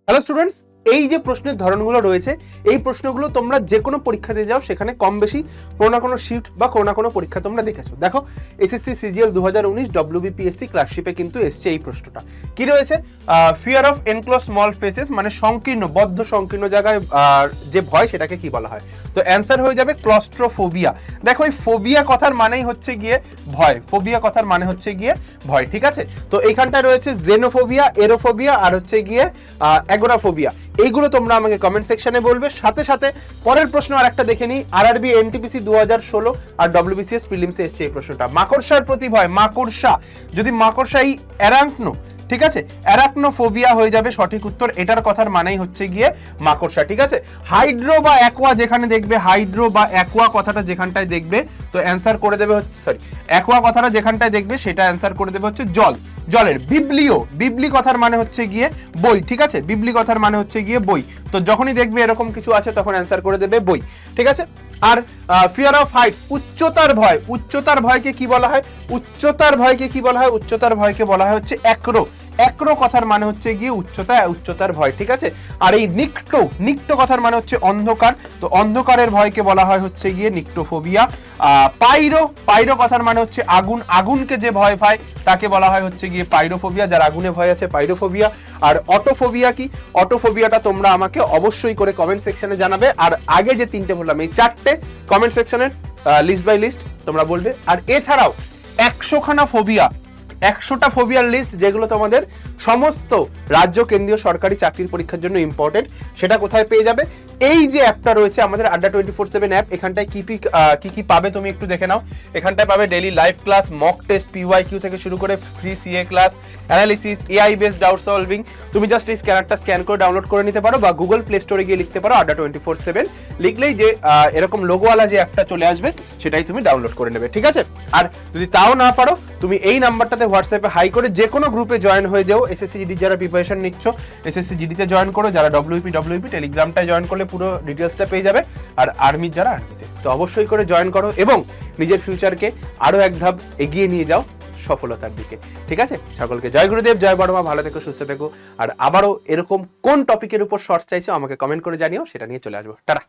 Hello students, এই যে প্রশ্নের ধরনগুলো রয়েছে এই প্রশ্নগুলো তোমরা যে কোনো পরীক্ষাতে যাও সেখানে কম বেশি কোনো না কোনো শিফট বা কোনো না কোনো পরীক্ষা তোমরা দেখেছো। দেখো এসএসসি সিজিএল 2019 ডব্লিউবিপিএসসি ক্লাসশিপে কিন্তু এসছে এই প্রশ্নটা। কি রয়েছে? Fear of enclose small spaces, মানে সংকীর্ণ বদ্ধ সংকীর্ণ জায়গায় যে ভয় সেটাকে কি বলা হয়? তো অ্যান্সার হয়ে যাবে ক্লস্ট্রোফোবিয়া। দেখো এই ফোবিয়া কথার মানেই হচ্ছে গিয়ে ভয়, ফোবিয়া কথার মানে হচ্ছে গিয়ে ভয়, ঠিক আছে? তো এইখানটায় রয়েছে জেনোফোবিয়া, এরোফোবিয়া আর হচ্ছে গিয়ে অ্যাগোরাফোবিয়া। এইগুলো তোমরা আমাকে কমেন্ট সেকশনে বলবে। সাথে সাথে পরের প্রশ্ন আর একটা দেখে নিই। আরআরবি এনটিপিসি 2016 আর ডব্লিউবিসিএস প্রিলিমসে এসছে এই প্রশ্নটা। মাকড়সার প্রতি ভয়, মাকড়সা, যদি মাকড়সা এই অ্যারাকনো, ঠিক আছে, অ্যারাকনোফোবিয়া হয়ে যাবে সঠিক উত্তর। এটার কথার মানেই হচ্ছে গিয়ে মাকড়সা, ঠিক আছে? হাইড্রো বা অ্যাকোয়া যেখানে দেখবে, হাইড্রো বা অ্যাকোয়া কথাটা যেখানটায় দেখবে তো অ্যান্সার করে দেবে হচ্ছে, সরি, অ্যাকোয়া কথাটা যেখানটায় দেখবে সেটা অ্যান্সার করে দেবে হচ্ছে জল, জলের। বিবলিও, বিবলি কথার মানে হচ্ছে গিয়ে বই, ঠিক আছে? বিবলি কথার মানে হচ্ছে গিয়ে বই। তো যখনই দেখবে এরকম কিছু আছে তখন অ্যান্সার করে দেবে বই, ঠিক আছে? আর ফিয়ার অফ হাইটস, উচ্চতার ভয়, উচ্চতার ভয়কে কি বলা হয়? উচ্চতার ভয়কে কি বলা হয়? উচ্চতার ভয়কে বলা হয় হচ্ছে অ্যাক্রো। অ্যাক্রো কথার মানে হচ্ছে গিয়ে উচ্চতা, উচ্চতার ভয়, ঠিক আছে? আর এই নিক্টো, নিক্টো কথার মানে হচ্ছে অন্ধকার, তো অন্ধকারের ভয়কে বলা হয় হচ্ছে গিয়ে নিক্টোফোবিয়া। পাইরো, পাইরো কথার মানে হচ্ছে আগুন, আগুনকে যে ভয় পায় তাকে বলা হয় হচ্ছে গিয়ে পাইরোফোবিয়া, যার আগুনে ভয় আছে পাইরোফোবিয়া। আর অটোফোবিয়া কি? অটোফোবিয়াটা তোমরা আমাকে অবশ্যই করে কমেন্ট সেকশনে জানাবে। আর আগে যে তিনটে বললাম এই চারটে কমেন্ট সেকশনের লিস্ট বাই লিস্ট তোমরা বলবে। আর এছাড়াও 100খানা ফোবিয়া, 100টা ফোবিয়ার লিস্ট যেগুলো তোমাদের সমস্ত রাজ্য কেন্দ্রীয় সরকারি চাকরির পরীক্ষার জন্য ইম্পর্টেন্ট, সেটা কোথায় পেয়ে যাবে? এই যে অ্যাপটা রয়েছে আমাদের আড্ডা 24/7 অ্যাপ, এখানটায় কি পাবে তুমি একটু দেখে নাও। এখানটায় পাবে daily live class, mock test, PYQ থেকে শুরু করে free CA class, analysis, AI based doubt solving. তুমি জাস্ট এই স্ক্যানারটা স্ক্যান করে ডাউনলোড করে নিতে পারো বা গুগল প্লে স্টোরে গিয়ে লিখতে পারো আড্ডা 24/7, লিখলেই যে এরকম লোগোওয়ালা যে অ্যাপটা চলে আসবে সেটাই তুমি ডাউনলোড করে নেবে, ঠিক আছে? আর যদি তাও না পারো তুমি এই নাম্বারটাতে হোয়াটসঅ্যাপে হাই করে যে কোনো গ্রুপে জয়েন হয়ে যাও। এসএসসি জিডি যারা প্রিপারেশন নিচ্ছ এসএসসি জিডিতে জয়েন করো, যারা ডব্লিউপি টেলিগ্রামটায় জয়েন করলে পুরো ডিটেলসটা পেয়ে যাবে। আর আর্মির যারা আর্মিতে, তো অবশ্যই করে জয়েন করো এবং নিজের ফিউচারকে আরও এক ধাপ এগিয়ে নিয়ে যাও সফলতার দিকে, ঠিক আছে? সকলকে জয় গুরুদেব, জয় বড় মা, ভালো থেকো, সুস্থ থেকো। আর আবারও এরকম কোন টপিকের উপর শর্টস চাইছো আমাকে কমেন্ট করে জানিও, সেটা নিয়ে চলে আসবো। টাটা।